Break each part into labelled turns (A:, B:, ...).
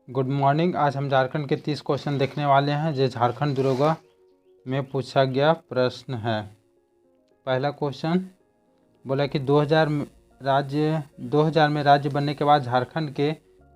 A: Good morning. आज हम झारखंड के 30 क्वेश्चन देखने वाले हैं जो झारखंड दरोगा में पूछा गया प्रश्न है। पहला क्वेश्चन बोला कि 2000 में राज्य बनने के बाद झारखंड के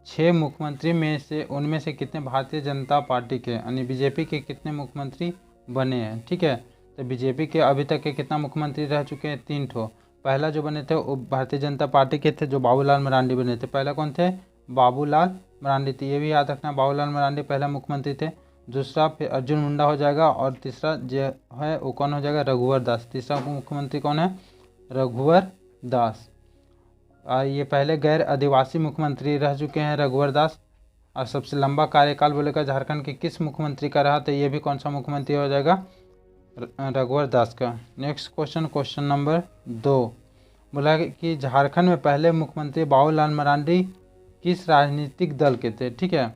A: 6 मुख्यमंत्री में से उनमें से कितने भारतीय जनता पार्टी के यानी बीजेपी के कितने मुख्यमंत्री बने हैं। ठीक है, तो बीजेपी के अभी तक के कितना मुख्यमंत्री रह चुके हैं, 3 ठो। पहला जो बने थे वो भारतीय जनता पार्टी के थे, जो बाबूलाल मरांडी बने थे। पहला कौन थे? बाबूलाल मरांडी थे, ये भी याद रखना, बाबूलाल मरांडी पहला मुख्यमंत्री थे। दूसरा फिर अर्जुन मुंडा हो जाएगा और तीसरा जो है वो कौन हो जाएगा? रघुवर दास। तीसरा मुख्यमंत्री कौन है? रघुवर दास। ये पहले गैर आदिवासी मुख्यमंत्री रह चुके हैं रघुवर दास। और सबसे लंबा कार्यकाल बोलेगा झारखंड के किस मुख्यमंत्री का रहा, तो ये भी कौन सा मुख्यमंत्री हो जाएगा? रघुवर दास का। नेक्स्ट क्वेश्चन नंबर 2 बोला कि झारखंड में पहले मुख्यमंत्री बाबूलाल मरांडी किस राजनीतिक दल के थे। ठीक है,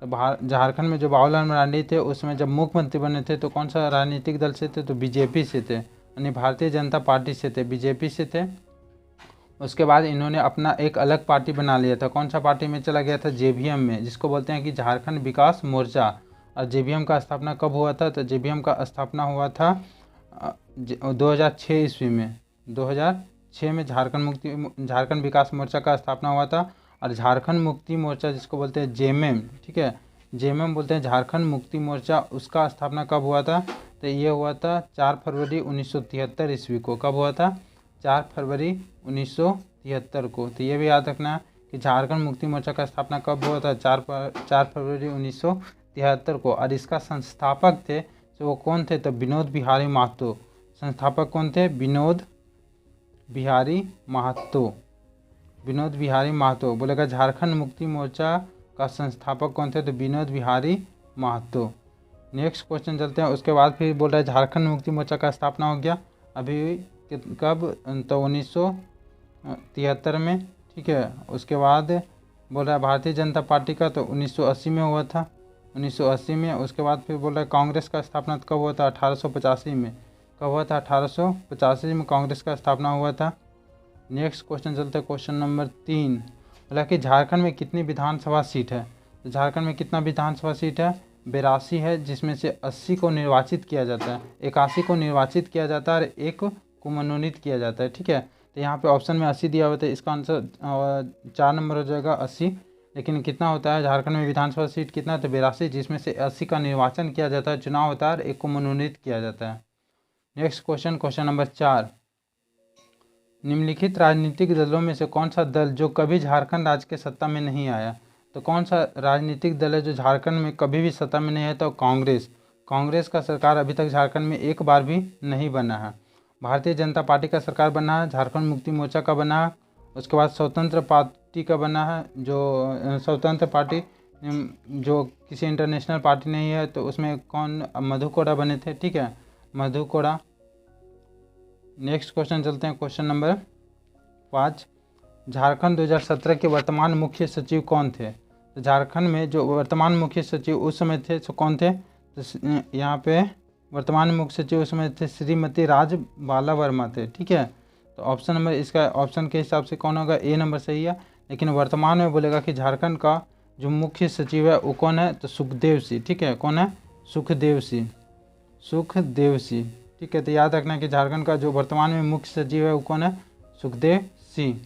A: तो झारखंड में जो बाबूलाल मरांडी थे उसमें जब मुख्यमंत्री बने थे तो कौन सा राजनीतिक दल से थे? तो बीजेपी से थे, यानी भारतीय जनता पार्टी से थे, बीजेपी से थे। उसके बाद इन्होंने अपना एक अलग पार्टी बना लिया था। कौन सा पार्टी में चला गया था? जेवीएम में, जिसको बोलते हैं कि झारखंड विकास मोर्चा। और जेवीएम का स्थापना कब हुआ था? तो जेवीएम का स्थापना हुआ था 2006 ईस्वी में। 2006 में झारखंड विकास मोर्चा का स्थापना हुआ था। और झारखंड मुक्ति मोर्चा जिसको बोलते हैं जेएमएम, ठीक है, जेएमएम बोलते हैं झारखंड मुक्ति मोर्चा, उसका स्थापना कब हुआ था? तो ये हुआ था 4 फरवरी 1973 ईस्वी को। कब हुआ था? 4 फरवरी 1973 को। तो ये भी याद रखना कि झारखंड मुक्ति मोर्चा का स्थापना कब हुआ था? 4 फरवरी 1973 को। और इसका संस्थापक थे तो वो कौन थे? तो विनोद बिहारी महतो। संस्थापक कौन थे? विनोद बिहारी महतो। विनोद बिहारी महतो बोलेगा झारखंड मुक्ति मोर्चा का संस्थापक कौन थे? तो विनोद बिहारी महतो। नेक्स्ट क्वेश्चन चलते हैं। उसके बाद फिर बोल रहा है झारखंड मुक्ति मोर्चा का स्थापना हो गया अभी कब? तो 1973 में। ठीक है, उसके बाद बोल रहा है भारतीय जनता पार्टी का तो 1980 में हुआ था, 1980 में। उसके बाद फिर बोल रहा है कांग्रेस का स्थापना कब हुआ था? 1885 में। कब हुआ था? 1885 में कांग्रेस का स्थापना हुआ था। नेक्स्ट क्वेश्चन चलते हैं, क्वेश्चन नंबर 3 बोला कि झारखंड में कितनी विधानसभा सीट है। तो झारखंड में कितना विधानसभा सीट है? 82 है, जिसमें से 80 को निर्वाचित किया जाता है, 81 को निर्वाचित किया जाता है और 1 को मनोनीत किया जाता है। ठीक है, तो यहाँ पे ऑप्शन में 80 दिया हुआ था, इसका आंसर 4 नंबर हो जाएगा 80। लेकिन कितना होता है झारखंड में विधानसभा सीट कितना? तो 82, जिसमें से 80 का निर्वाचन किया जाता है, चुनाव होता है और 1 को मनोनीत किया जाता है। नेक्स्ट क्वेश्चन नंबर 4 निम्नलिखित राजनीतिक दलों में से कौन सा दल जो कभी झारखंड राज्य के सत्ता में नहीं आया। तो कौन सा राजनीतिक दल है जो झारखंड में कभी भी सत्ता में नहीं है? तो कांग्रेस। कांग्रेस का सरकार अभी तक झारखंड में एक बार भी नहीं बना है। भारतीय जनता पार्टी का सरकार बना है, झारखंड मुक्ति मोर्चा का बना है, उसके बाद स्वतंत्र पार्टी का बना है, जो स्वतंत्र पार्टी जो किसी इंटरनेशनल पार्टी नहीं है, तो उसमें कौन? मधु कोड़ा बने थे। ठीक है, मधु कोड़ा। नेक्स्ट क्वेश्चन चलते हैं, क्वेश्चन नंबर 5 झारखंड 2017 के वर्तमान मुख्य सचिव कौन थे। तो झारखंड में जो वर्तमान मुख्य सचिव उस समय थे सो कौन थे? तो यहाँ पे वर्तमान मुख्य सचिव उस समय थे श्रीमती राज बाला वर्मा थे। ठीक है, तो ऑप्शन नंबर इसका ऑप्शन के हिसाब से कौन होगा? ए नंबर सही है। लेकिन वर्तमान में बोलेगा कि झारखंड का जो मुख्य सचिव है वो कौन है? तो सुखदेव सिंह। ठीक है, कौन है? सुखदेव सिंह। सुखदेव सिंह। ठीक है, तो याद रखना कि झारखंड का जो वर्तमान में मुख्य सचिव है वो कौन है? सुखदेव सिंह।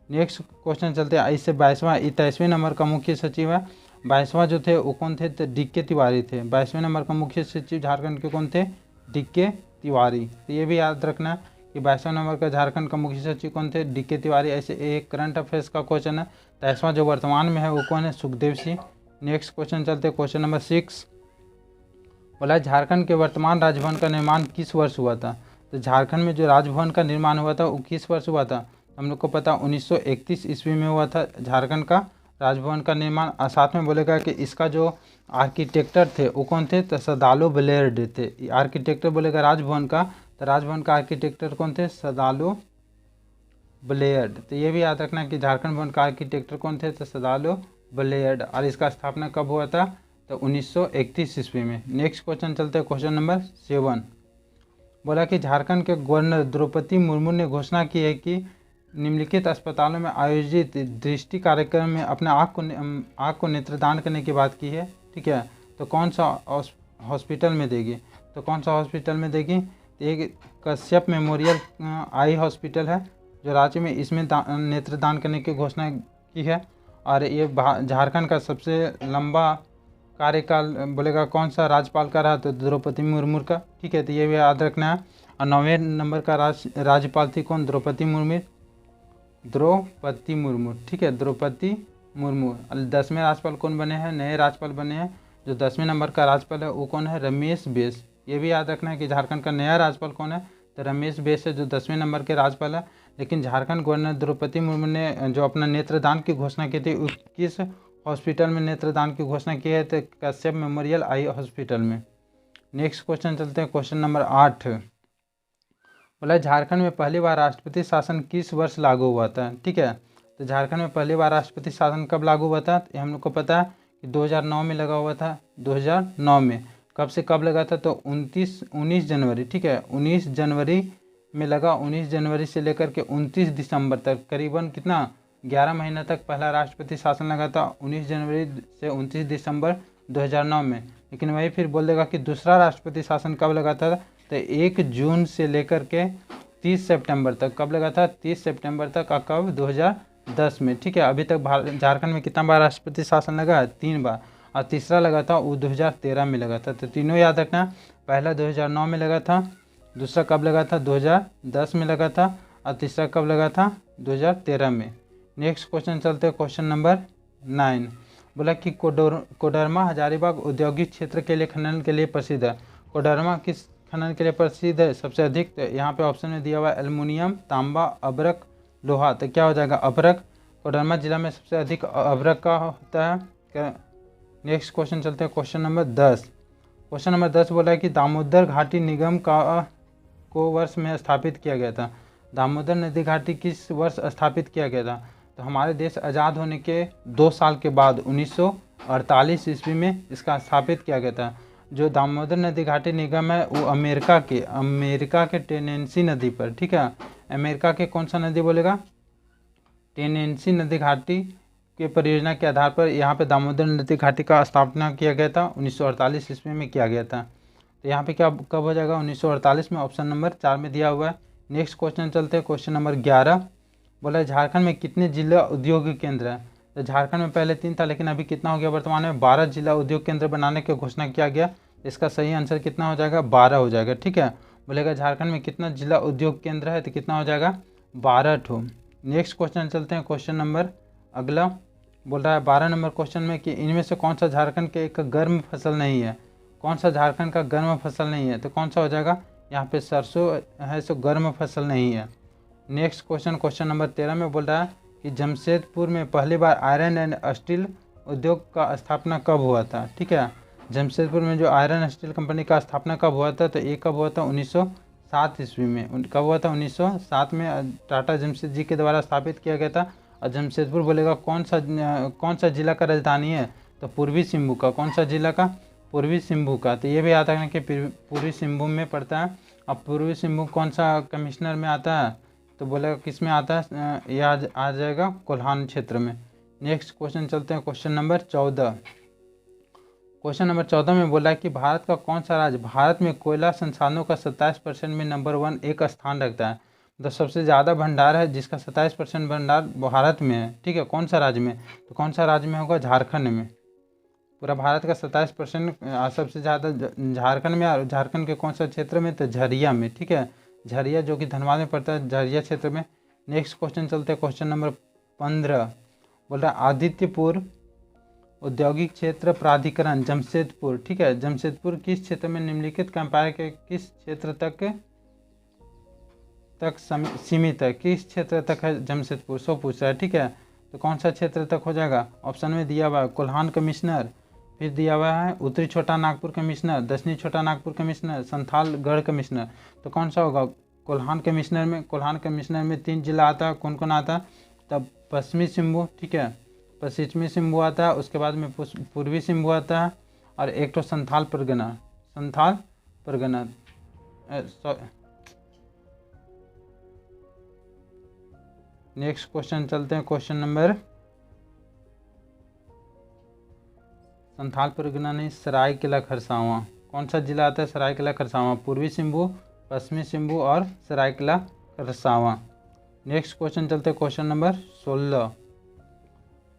A: नेक्स्ट क्वेश्चन चलते हैं। इससे 23वें नंबर का मुख्य सचिव है, 22वां जो थे वो कौन थे? तो डीके तिवारी थे। 22वें नंबर का मुख्य सचिव झारखंड के कौन थे? डीके तिवारी। तो ये भी याद रखना कि 22वें नंबर का झारखंड का मुख्य सचिव कौन थे? डीके तिवारी। ऐसे एक करंट अफेयर्स का क्वेश्चन है। 23वां जो वर्तमान में है वो कौन है? सुखदेव सिंह। नेक्स्ट क्वेश्चन चलते हैं, क्वेश्चन नंबर 6 बोला झारखंड के वर्तमान राजभवन का निर्माण किस वर्ष हुआ था। तो झारखंड में जो राजभवन का निर्माण हुआ था वो किस वर्ष हुआ था? हम लोग को पता 1931 ईस्वी में हुआ था झारखंड का राजभवन का निर्माण। और साथ में बोलेगा कि इसका जो आर्किटेक्टर थे वो कौन थे? तो सदालो ब्लेयर्ड थे। आर्किटेक्टर बोलेगा राजभवन का, तो राजभवन का आर्किटेक्टर कौन थे? सदालो ब्लेयर्ड। तो ये भी याद रखना कि झारखंड भवन का आर्किटेक्टर कौन थे? तो सदालो ब्लेयर्ड। और इसका स्थापना कब हुआ था? तो 1931 ईस्वी में। नेक्स्ट क्वेश्चन चलते हैं, क्वेश्चन नंबर 7 बोला कि झारखंड के गवर्नर द्रौपदी मुर्मू ने घोषणा की है कि निम्नलिखित अस्पतालों में आयोजित दृष्टि कार्यक्रम में अपने आँख को नेत्रदान करने की बात की है, ठीक है, तो कौन सा हॉस्पिटल में देगी? तो कौन सा हॉस्पिटल में देगी? तो एक कश्यप मेमोरियल आई हॉस्पिटल है जो राज्य में इसमें नेत्रदान करने की घोषणा की है। और ये झारखंड का सबसे लंबा कार्यकाल बोलेगा कौन सा राज्यपाल का रहा? तो द्रौपदी मुर्मू का, ठीक है, तो ये भी याद रखना है। और 9वें नंबर का राज्यपाल थी कौन? द्रौपदी मुर्मू, ठीक है, द्रौपदी मुर्मू। 10वें राज्यपाल कौन बने हैं? नए राज्यपाल बने हैं। जो 10वें नंबर का राज्यपाल है वो कौन है? रमेश बैस। ये भी याद रखना है कि झारखंड का नया राज्यपाल कौन है? तो रमेश बैस है जो 10वें नंबर के राज्यपाल है। लेकिन झारखंड गवर्नर द्रौपदी मुर्मू ने जो अपना नेत्रदान की घोषणा की थी किस हॉस्पिटल में नेत्रदान की घोषणा की है? तो कश्यप मेमोरियल आई हॉस्पिटल में। नेक्स्ट क्वेश्चन चलते हैं, क्वेश्चन नंबर 8। बोला झारखंड में पहली बार राष्ट्रपति शासन किस वर्ष लागू हुआ था? ठीक है, तो झारखंड में पहली बार राष्ट्रपति शासन कब लागू हुआ था? ये हम लोग को पता है कि 2009 में लगा हुआ था। 2009 में कब से कब लगा था? तो 19 जनवरी, ठीक है, 19 जनवरी में लगा। 19 जनवरी से लेकर के 29 दिसंबर तक करीबन कितना 11 महीना तक पहला राष्ट्रपति शासन लगा था, 19 जनवरी से 29 दिसंबर 2009 में। लेकिन वही फिर बोल देगा कि दूसरा राष्ट्रपति शासन कब लगा था? तो 1 जून से लेकर के 30 सितंबर तक। कब लगा था? 30 सितंबर तक। कब? 2010 में, ठीक है। अभी तक झारखंड में कितना बार राष्ट्रपति शासन लगा है? 3 बार। और तीसरा लगा था वो 2013 में लगा था। तो तीनों याद रखना, पहला 2009 में लगा था, दूसरा कब लगा था? 2010 में लगा था, और तीसरा कब लगा था? 2013 में। नेक्स्ट क्वेश्चन चलते हैं, क्वेश्चन नंबर 9। बोला कि कोडरमा हजारीबाग औद्योगिक क्षेत्र के लिए खनन के लिए प्रसिद्ध है। कोडरमा किस खनन के लिए प्रसिद्ध है सबसे अधिक? तो यहाँ पे ऑप्शन में दिया हुआ है एल्युमिनियम, तांबा, अभ्रक, लोहा। तो क्या हो जाएगा? अभ्रक। कोडरमा जिला में सबसे अधिक अभ्रक का होता है। नेक्स्ट क्वेश्चन चलते हैं, क्वेश्चन नंबर 10। क्वेश्चन नंबर 10 बोला है कि दामोदर घाटी निगम को वर्ष में स्थापित किया गया था। दामोदर नदी घाटी किस वर्ष स्थापित किया गया था? तो हमारे देश आज़ाद होने के 2 साल के बाद 1948 ईस्वी में इसका स्थापित किया गया था। जो दामोदर नदी घाटी निगम है वो अमेरिका के टेनेंसी नदी पर, ठीक है, अमेरिका के कौन सा नदी बोलेगा? टेनेंसी नदी घाटी के परियोजना के आधार पर यहाँ पे दामोदर नदी घाटी का स्थापना किया गया था, 1948 ईस्वी में किया गया था। तो यहाँ पे क्या कब हो जाएगा? 1948 में, ऑप्शन नंबर 4 में दिया हुआ है। नेक्स्ट क्वेश्चन चलते हैं, क्वेश्चन नंबर 11। बोला झारखंड में कितने जिला उद्योग केंद्र है? तो झारखंड में पहले 3 था, लेकिन अभी कितना हो गया? वर्तमान में 12 जिला उद्योग केंद्र बनाने की घोषणा किया गया। इसका सही आंसर कितना हो जाएगा? 12 हो जाएगा, ठीक है। बोलेगा झारखंड में कितना जिला उद्योग केंद्र है? तो कितना हो जाएगा? 12 ठो। नेक्स्ट क्वेश्चन चलते हैं, क्वेश्चन नंबर अगला बोल रहा है 12 नंबर क्वेश्चन में कि इनमें से कौन सा झारखंड के एक गर्म फसल नहीं है? कौन सा झारखंड का गर्म फसल नहीं है? तो कौन सा हो जाएगा? यहाँ पे सरसों है, सो गर्म फसल नहीं है। नेक्स्ट क्वेश्चन, क्वेश्चन नंबर 13 में बोल रहा है कि जमशेदपुर में पहली बार आयरन एंड स्टील उद्योग का स्थापना कब हुआ था? ठीक है, जमशेदपुर में जो आयरन स्टील कंपनी का स्थापना कब हुआ था? तो ये कब हुआ था? 1907 ईस्वी में। कब हुआ था? 1907 में टाटा जमशेद जी के द्वारा स्थापित किया गया था। और जमशेदपुर बोलेगा कौन सा जिला का राजधानी है? तो पूर्वी सिंहभूम का। कौन सा जिला का? पूर्वी सिंहभूम का। तो ये भी याद रखना कि पूर्वी सिंहभूम में पड़ता है। अब पूर्वी सिंहभूम कौन सा कमिश्नर में आता है? तो बोलेगा किस में आता है? ये आ जाएगा कोल्हान क्षेत्र में। नेक्स्ट क्वेश्चन चलते हैं, क्वेश्चन नंबर 14। क्वेश्चन नंबर 14 में बोला है कि भारत का कौन सा राज्य भारत में कोयला संसाधनों का 27% में नंबर 1 एक स्थान रखता है? तो सबसे ज़्यादा भंडार है जिसका 27% भंडार भारत में है, ठीक है। कौन सा राज्य में? तो कौन सा राज्य में होगा? झारखंड में। पूरा भारत का 27% सबसे ज़्यादा झारखंड में। और झारखंड के कौन सा क्षेत्र में? तो झरिया में, ठीक है, झरिया जो कि धनबाद में पड़ता है, झरिया क्षेत्र में। नेक्स्ट क्वेश्चन चलते हैं, क्वेश्चन नंबर 15। बोल रहा है आदित्यपुर औद्योगिक क्षेत्र प्राधिकरण जमशेदपुर, ठीक है, जमशेदपुर किस क्षेत्र में निम्नलिखित कंपायर के किस क्षेत्र तक सीमित है? किस क्षेत्र तक है जमशेदपुर? सो पूछ रहा है, ठीक है। तो कौन सा क्षेत्र तक हो जाएगा? ऑप्शन में दिया हुआ है कोल्हान कमिश्नर, फिर दिया हुआ है उत्तरी छोटा नागपुर कमिश्नर, दक्षिणी छोटा नागपुर कमिश्नर, संथालगढ़ कमिश्नर। तो कौन सा होगा? कोल्हान कमिश्नर में 3 जिला आता है। कौन कौन आता है? तब पश्चिमी सिंहभूम, ठीक है, पश्चिमी सिंहभूम आता है, उसके बाद में पूर्वी सिंहभूम आता है, और एक तो संथाल परगना नेक्स्ट क्वेश्चन चलते हैं, क्वेश्चन नंबर संथाल परगना नहीं, सरायकेला खरसावां। कौन सा जिला आता है सरायकेला खरसावां? पूर्वी सिंहभू, पश्चिमी सिंहभू और सरायकेला खरसावां। नेक्स्ट क्वेश्चन चलते हैं, क्वेश्चन नंबर 16।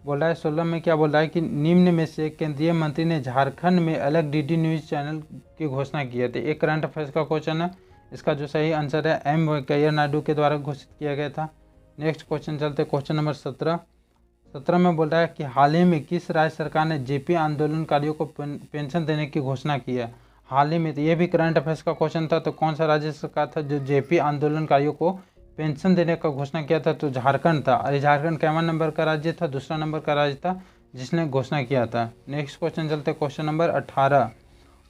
A: बोल रहा है 16 में क्या बोल रहा है कि निम्न में से केंद्रीय मंत्री ने झारखंड में अलग डीडी न्यूज़ चैनल की घोषणा की है। तो एक करंट अफेयर्स का क्वेश्चन है, इसका जो सही आंसर है एम वेंकैया नायडू के द्वारा घोषित किया गया था। नेक्स्ट क्वेश्चन चलते हैं, क्वेश्चन नंबर 17 में बोल रहा है कि हाल ही में किस राज्य सरकार ने जेपी आंदोलनकारियों को पेंशन देने की घोषणा की है? हाल ही में, तो ये भी करंट अफेयर्स का क्वेश्चन था। तो कौन सा राज्य सरकार था जो जेपी आंदोलनकारियों को पेंशन देने का घोषणा किया था? तो झारखंड था। और झारखंड कैवा नंबर का राज्य था? दूसरा नंबर का राज्य था जिसने घोषणा किया था। नेक्स्ट क्वेश्चन चलते क्वेश्चन नंबर 18।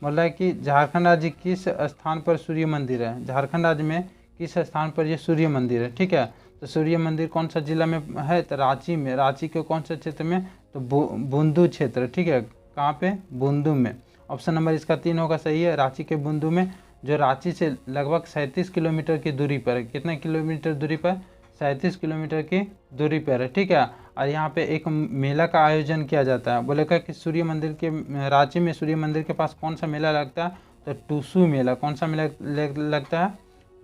A: बोल रहा है कि झारखंड राज्य किस स्थान पर सूर्य मंदिर है? झारखंड राज्य में किस स्थान पर ये सूर्य मंदिर है? ठीक है, तो सूर्य मंदिर कौन सा जिला में है? तो रांची में। रांची के कौन सा क्षेत्र में? तो बूंदू क्षेत्र। ठीक है, कहाँ पे? बूंदू में। ऑप्शन नंबर इसका 3 होगा, सही है, रांची के बूंदू में, जो रांची से लगभग 37 किलोमीटर की दूरी पर है। कितने किलोमीटर दूरी पर? 37 किलोमीटर की दूरी पर है। ठीक है, और यहाँ पे एक मेला का आयोजन किया जाता है। बोलेगा कि सूर्य मंदिर के, रांची में सूर्य मंदिर के पास कौन सा मेला लगता है? तो टूसू मेला। कौन सा मेला लगता है?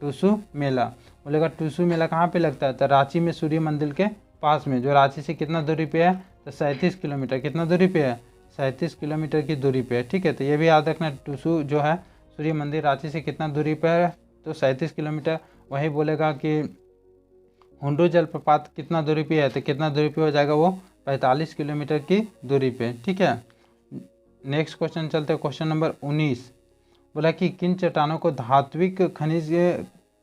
A: टूसू मेला। बोलेगा टूसू मेला कहाँ पे लगता है? तो रांची में सूर्य मंदिर के पास में, जो रांची से कितना दूरी पे है? तो 37 किलोमीटर। कितना दूरी पे है? 37 किलोमीटर की दूरी पे है। ठीक है, तो ये भी याद रखना, टूसू जो है सूर्य मंदिर रांची से कितना दूरी पर है? तो 37 किलोमीटर। वही बोलेगा कि हुंडू जलप्रपात कितना दूरी पे है? तो कितना दूरी पे हो जाएगा वो? 45 किलोमीटर की दूरी पे। ठीक है, नेक्स्ट क्वेश्चन चलते हैं, क्वेश्चन नंबर 19। बोला कि किन चट्टानों को धात्विक खनिज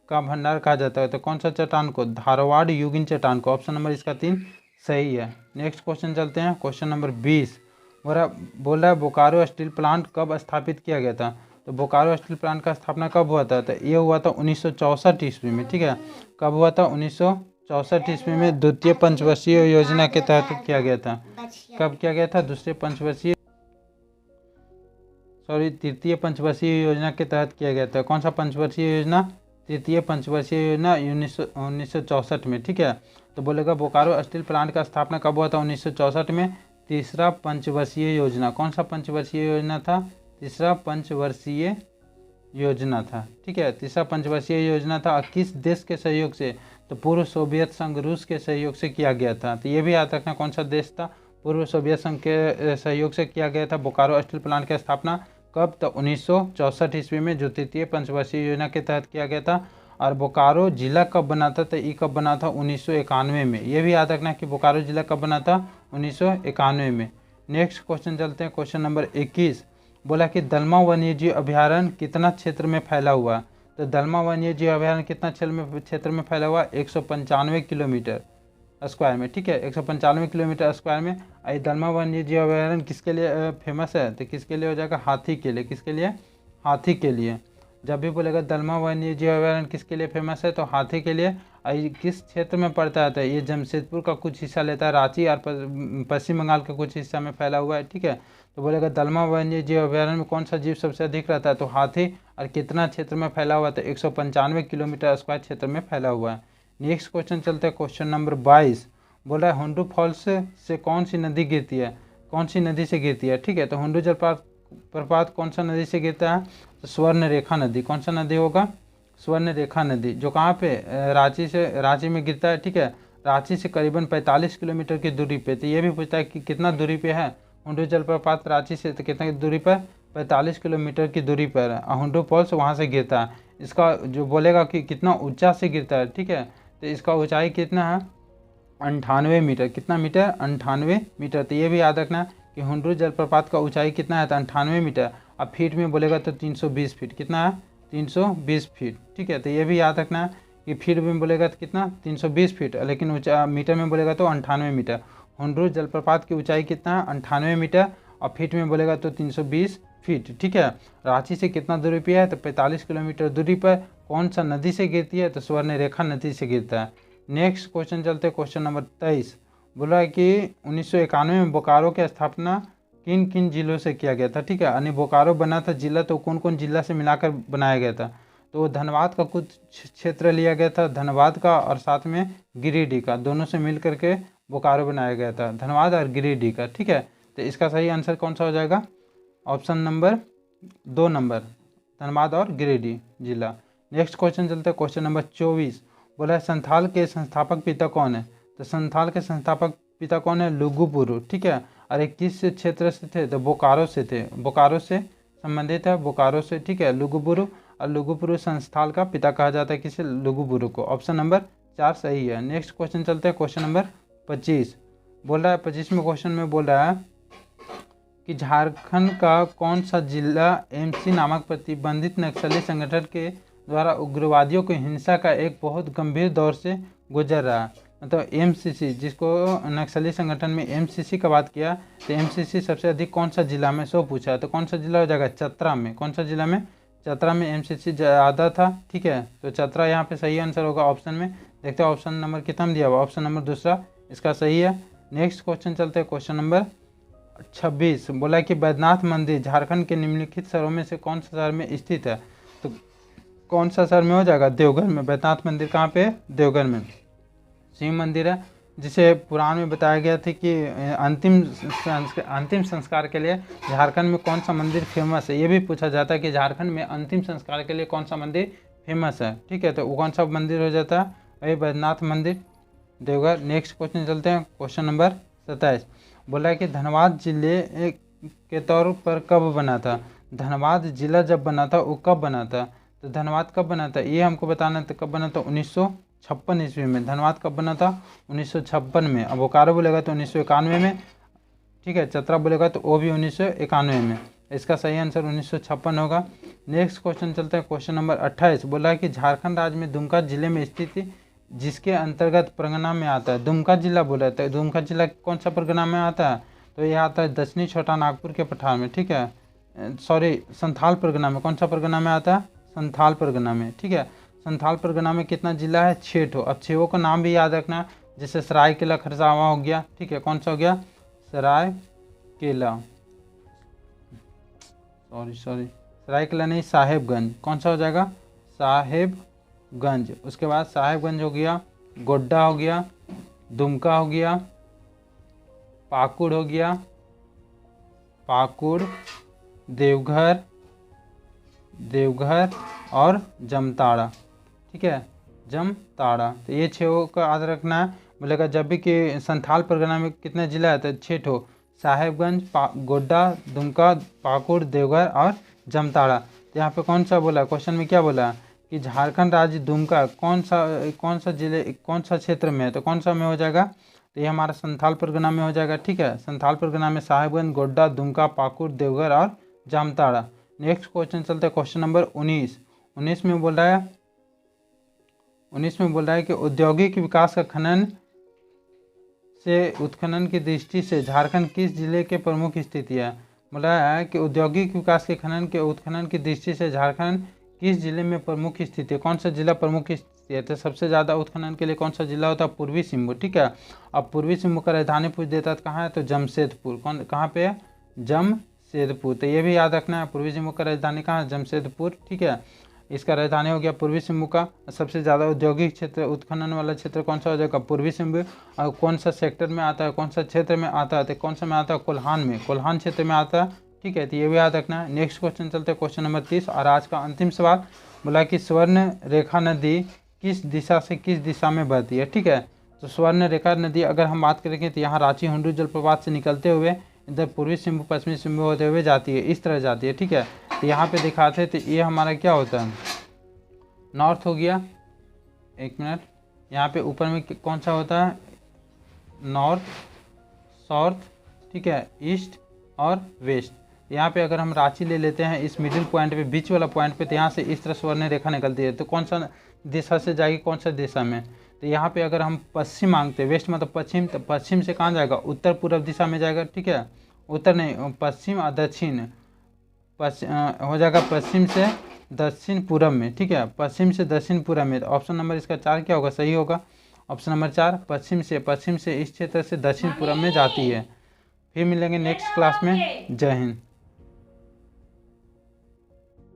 A: का भंडार कहा जाता है? तो कौन सा चट्टान को? धारवाड़ युगिन चट्टान को। ऑप्शन नंबर इसका 3 सही है। नेक्स्ट क्वेश्चन चलते हैं, क्वेश्चन नंबर 20। बोल रहा है बोकारो स्टील प्लांट कब स्थापित किया गया था? तो बोकारो स्टील प्लांट का स्थापना कब हुआ था? तो ये हुआ था 1964 ईस्वी में। ठीक है, कब हुआ था? 1964 ईस्वी में, द्वितीय पंचवर्षीय योजना के तहत किया गया था। कब किया गया था? तृतीय पंचवर्षीय योजना के तहत किया गया था। कौन सा पंचवर्षीय योजना? तृतीय पंचवर्षीय योजना 1964 में। ठीक है, तो बोलेगा बोकारो स्टील प्लांट का स्थापना कब हुआ था? 1964 में। तीसरा पंचवर्षीय योजना। कौन सा पंचवर्षीय योजना था? तीसरा पंचवर्षीय योजना था। ठीक है, तीसरा पंचवर्षीय योजना था। और किस देश के सहयोग से? तो पूर्व सोवियत संघ रूस के सहयोग से किया गया था। तो ये भी याद रखना, कौन सा देश था? पूर्व सोवियत संघ के सहयोग से किया गया था बोकारो स्टील प्लांट की स्थापना। कब? तो 1964 ईस्वी में, जो तृतीय पंचवर्षीय योजना के तहत किया गया था। और बोकारो जिला कब बना था? तो ये कब बना था? 1991 में। ये भी याद रखना कि बोकारो जिला कब बना था? 1991 में। नेक्स्ट क्वेश्चन चलते हैं, क्वेश्चन नंबर 21। बोला कि दलमा वन्यजीव अभ्यारण्य कितना क्षेत्र में फैला हुआ? तो दलमा वन्यजीव अभ्यारण्य कितना क्षेत्र में फैला हुआ? 195 किलोमीटर स्क्वायर में। ठीक है, 195 किलोमीटर स्क्वायर में। ये दलमा वन्यजीव अभ्यारण्य किसके लिए फेमस है? तो किसके लिए हो जाएगा? हाथी के लिए। किसके लिए? हाथी के लिए। जब भी बोलेगा दलमा वन्यजीव अभ्यारण्य किसके लिए फेमस है? तो हाथी के लिए। किस क्षेत्र में पड़ता है? तो ये जमशेदपुर का कुछ हिस्सा लेता है, रांची और पश्चिम बंगाल के कुछ हिस्सा में फैला हुआ है। ठीक है, तो बोलेगा दलमा वन्यजीव अभ्यारण्य में कौन सा जीव सबसे अधिक रहता है? तो हाथी। और कितना क्षेत्र में फैला हुआ है? तो 195 किलोमीटर स्क्वायर क्षेत्र में फैला हुआ है। नेक्स्ट क्वेश्चन चलते हैं, क्वेश्चन नंबर 22। बोल रहा है हुंडू फॉल्स से कौन सी नदी गिरती है? कौन सी नदी से गिरती है? ठीक है, तो हुंडू जलप्रपात कौन सा नदी से गिरता है? तो स्वर्ण रेखा नदी। कौन सा नदी होगा? स्वर्ण रेखा नदी, जो कहाँ पे? रांची में गिरता है। ठीक है, रांची से करीबन 45 किलोमीटर की दूरी पे। तो ये भी पूछता है कि कितना दूरी पे है हुंडू जलप्रपात रांची से? तो कितना दूरी पर? 45 किलोमीटर की दूरी पर है। हुंडू फॉल्स वहाँ से गिरता है। इसका जो बोलेगा कि कितना ऊंचा से गिरता है। ठीक है, तो इसका ऊंचाई कितना है? 98 मीटर। कितना मीटर? 98 मीटर। तो ये भी याद रखना कि हुंडू जलप्रपात का ऊंचाई कितना है? तो 98 मीटर। अब फीट में बोलेगा तो 320 फीट। कितना है? 320 फीट। ठीक है, तो ये भी याद रखना कि फीट में बोलेगा तो कितना? 320 फीट, लेकिन ऊंचा मीटर में बोलेगा तो 98 मीटर। हुंडू जलप्रपात की ऊंचाई कितना है? 98 मीटर। और फीट में बोलेगा तो 320 फीट। ठीक है, रांची से कितना दूरी पे है? तो 45 किलोमीटर दूरी पर। कौन सा नदी से गिरती है? तो स्वर्ण रेखा नदी से गिरता है। नेक्स्ट क्वेश्चन चलते हैं, क्वेश्चन नंबर 23। बोला है कि 1991 में बोकारो की स्थापना किन किन जिलों से किया गया था? ठीक है, यानी बोकारो बना था जिला, तो कौन कौन जिला से मिलाकर बनाया गया था? तो धनबाद का कुछ क्षेत्र लिया गया था, धनबाद का, और साथ में गिरिडीह का, दोनों से मिल करके बोकारो बनाया गया था, धनबाद और गिरिडीह का। ठीक है, तो इसका सही आंसर कौन सा हो जाएगा? ऑप्शन नंबर 2 नंबर, धनबाद और गिरिडीह जिला। नेक्स्ट क्वेश्चन चलते हैं, क्वेश्चन नंबर 24। बोला है संथाल के संस्थापक पिता कौन है? तो संथाल के संस्थापक पिता कौन है? लुगुबुरु। ठीक है, और एक किस क्षेत्र से थे? तो बोकारो से थे, बोकारो से संबंधित है, बोकारो से। ठीक है, लुगुबुरु, और लुगुबुरु संस्थाल का पिता कहा जाता है किसे? लुगुबुरु को। ऑप्शन नंबर 4 सही है। नेक्स्ट क्वेश्चन चलते हैं, क्वेश्चन नंबर 25। बोल रहा है 25वें क्वेश्चन में बोल रहा है कि झारखंड का कौन सा जिला एमसी नामक प्रतिबंधित नक्सली संगठन के द्वारा उग्रवादियों की हिंसा का एक बहुत गंभीर दौर से गुजर रहा है? मतलब एमसीसी, जिसको नक्सली संगठन में एमसीसी का बात किया, तो एमसीसी सबसे अधिक कौन सा जिला में, सो पूछा, तो कौन सा जिला हो जाएगा? चतरा में। कौन सा जिला में? चतरा में एमसीसी ज़्यादा था। ठीक है, तो चतरा यहाँ पे सही आंसर होगा ऑप्शन में। देखते हैं ऑप्शन नंबर कितना दिया हुआ, ऑप्शन नंबर दूसरा इसका सही है। नेक्स्ट क्वेश्चन चलते हैं, क्वेश्चन नंबर 26। बोला कि बैद्यनाथ मंदिर झारखंड के निम्नलिखित शहरों में से कौन सा शहर में स्थित है? तो कौन सा शहर में हो जाएगा? देवघर में। बैद्यनाथ मंदिर कहाँ पे है? देवघर में। शिव मंदिर है, जिसे पुराण में बताया गया था कि अंतिम संस्कार के लिए झारखंड में कौन सा मंदिर फेमस है। ये भी पूछा जाता है कि झारखंड में अंतिम संस्कार के लिए कौन सा मंदिर फेमस है। ठीक है, तो वो कौन सा मंदिर हो जाता है? वही बैद्यनाथ मंदिर, देवघर। नेक्स्ट क्वेश्चन चलते हैं, क्वेश्चन नंबर 27। बोला है कि धनबाद जिले के तौर पर कब बना था? धनबाद जिला जब बना था वो कब बना था? तो धनबाद कब बना था ये हमको बताना था। कब बना था? 1956 ईस्वी में। धनबाद कब बना था? 1956 में। अब बोकारो बोलेगा तो 1991 में। ठीक है, चतरा बोलेगा तो वो भी 1991 में। इसका सही आंसर 1956 होगा। नेक्स्ट क्वेश्चन चलते हैं, क्वेश्चन नंबर 28। बोला है कि झारखंड राज्य में दुमका जिले में स्थित जिसके अंतर्गत परगना में आता है। दुमका जिला बोला है, तो दुमका जिला कौन सा परगना में आता है? तो यह आता है दक्षिणी छोटा नागपुर के पठार में। ठीक है, सॉरी, संथाल परगना में। कौन सा परगना में आता है? संथाल परगना में। ठीक है, संथाल परगना में कितना जिला है? 6 ठो। अब 6 का नाम भी याद रखना, जैसे सरायकेला खरसावां हो गया। ठीक है, कौन सा हो गया? सरायकेला, सरायकेला नहीं, साहेबगंज। कौन सा हो जाएगा? साहेबगंज। उसके बाद साहेबगंज हो गया, गोड्डा हो गया, दुमका हो गया, पाकुड़ हो गया, पाकुड़, देवघर और जमताड़ा। ठीक है, जमताड़ा। तो ये 6 का याद रखना है। बोलेगा जब भी कि संथाल परगना में कितने जिला है? तो 6 ठो, साहेबगंज, गोड्डा, दुमका, पाकुड़, देवघर और जमताड़ा। तो यहाँ पे कौन सा बोला? क्वेश्चन में क्या बोला कि झारखंड राज्य दुमका कौन सा जिले, कौन सा क्षेत्र में है? तो कौन सा में हो जाएगा? तो ये हमारा संथाल परगना में हो जाएगा। ठीक है, संथाल परगना में साहेबगंज, गोड्डा, दुमका, पाकुड़, देवघर और जामताड़ा। नेक्स्ट क्वेश्चन चलते हैं, क्वेश्चन नंबर 19। 19 में बोल रहा है कि औद्योगिक विकास का उत्खनन की दृष्टि से झारखंड किस जिले के प्रमुख स्थिति है? बोला है कि औद्योगिक विकास के उत्खनन की दृष्टि से झारखंड किस जिले में प्रमुख स्थिति है? कौन सा जिला प्रमुख स्थिति है? तो सबसे ज़्यादा उत्खनन के लिए कौन सा जिला होता है? पूर्वी सिंहभूम। ठीक है, अब पूर्वी सिंहभूम का राजधानी पूछ देता है कहाँ है? तो जमशेदपुर। कहाँ पे है? जमशेदपुर। तो ये भी याद रखना है, पूर्वी सिंहभूम का राजधानी कहाँ है? जमशेदपुर। ठीक है, इसका राजधानी हो गया पूर्वी सिंहभूम का। सबसे ज़्यादा औद्योगिक क्षेत्र उत्खनन वाला क्षेत्र कौन सा हो जाएगा? पूर्वी सिंहभूम। और कौन सा सेक्टर में आता है? कौन सा क्षेत्र में आता है? तो कौन सा में आता है? कोल्हान में, कोल्हान क्षेत्र में आता है। ठीक है, तो ये भी याद रखना है। नेक्स्ट क्वेश्चन चलते हैं, क्वेश्चन नंबर 30 और आज का अंतिम सवाल। बोला कि स्वर्ण रेखा नदी किस दिशा से किस दिशा में बहती है? ठीक है, तो स्वर्ण रेखा नदी अगर हम बात करेंगे तो यहाँ रांची हुंडरू जलप्रपात से निकलते हुए इधर पूर्वी सिंहभूम पश्चिमी सिंहभूम होते हुए जाती है, इस तरह जाती है। ठीक है, तो यहाँ पे दिखाते हैं, तो ये हमारा क्या होता है? नॉर्थ हो गया। एक मिनट, यहाँ पे ऊपर में कौन सा होता है? नॉर्थ, साउथ, ठीक है, ईस्ट और वेस्ट। यहाँ पे अगर हम रांची ले लेते हैं, इस मिडिल पॉइंट पे, बीच वाला पॉइंट पे, तो यहाँ से इस तरह स्वर्ण रेखा निकलती है। तो कौन सा दिशा से जाएगी? कौन सा दिशा में? तो यहाँ पे अगर हम पश्चिम मांगते हैं, वेस्ट मतलब पश्चिम, तो पश्चिम से कहाँ जाएगा? उत्तर पूर्व दिशा में जाएगा। ठीक है, उत्तर नहीं, पश्चिम और दक्षिण हो जाएगा पश्चिम से दक्षिण पूर्व में। ठीक है, पश्चिम से दक्षिण पूर्व में। ऑप्शन नंबर इसका 4 क्या होगा? सही होगा ऑप्शन नंबर 4, पश्चिम से इस क्षेत्र से दक्षिण पूर्व में जाती है। फिर मिलेंगे नेक्स्ट क्लास में। जय हिंद।